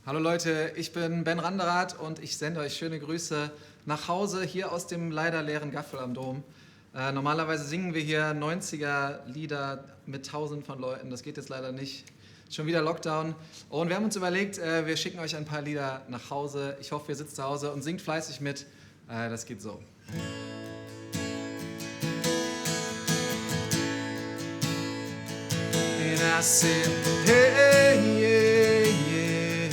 Hallo Leute, ich bin Ben Randerath und ich sende euch schöne Grüße nach Hause hier aus dem leider leeren Gaffel am Dom. Normalerweise singen wir hier 90er-Lieder mit Tausenden von Leuten. Das geht jetzt leider nicht. Schon wieder Lockdown. Und wir haben uns überlegt, wir schicken euch ein paar Lieder nach Hause. Ich hoffe, ihr sitzt zu Hause und singt fleißig mit. Das geht so. And I said, hey, yeah, yeah,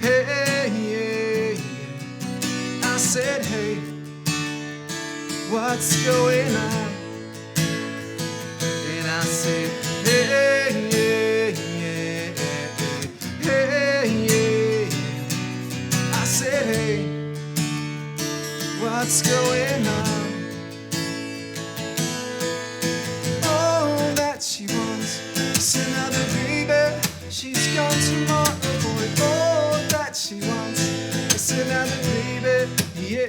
hey, yeah, yeah. I said, hey, what's going on? And I said, hey, yeah, yeah, hey, yeah, yeah. I said, hey, what's going on? Oh, that she wants is another baby. She's gone tomorrow, boy. Oh, that she wants is another baby. Yeah.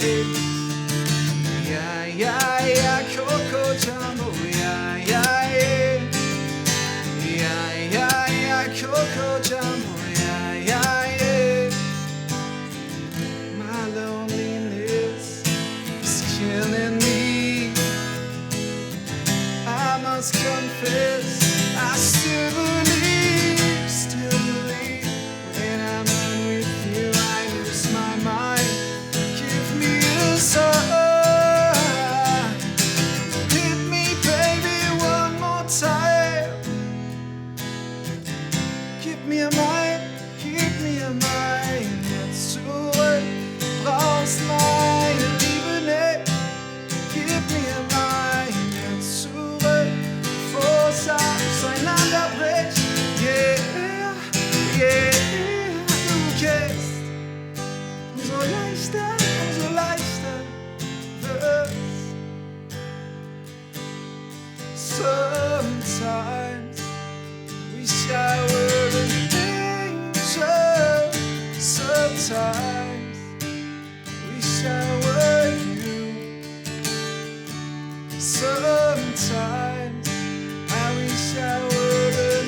Yeah, yeah, yeah, Coco Jumbo, yeah, yeah, yeah. Yeah, yeah, yeah, Coco Jumbo, yeah, yeah, yeah. My loneliness is killing me. I must confess, I still believe, when I'm not with you, I lose my mind. Give me a sign. Gib mir mein Herz zurück, brauchst meine Liebe nicht. Gib mir mein Herz zurück, bevor es auseinanderbricht. Yeah, yeah, du gehst, umso leichter wird's. Sometimes wish I were an angel. Sometimes wish I were you. Sometimes I wish I were an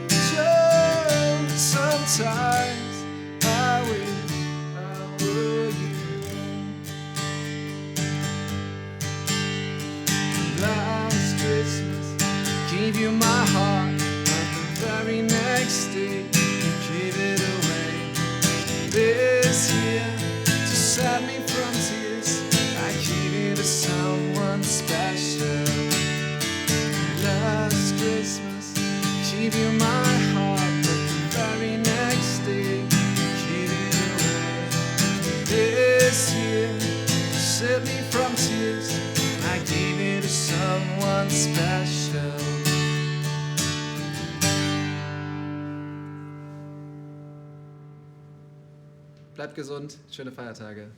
angel. Sometimes I wish I were you. Last Christmas, gave you my heart. The very next day, give it away. This year, to save me from tears, I gave it to someone special. Last Christmas, gave you my heart, but the very next day, give it away. This year, to save me from tears, I gave it to someone special. Bleibt gesund, schöne Feiertage.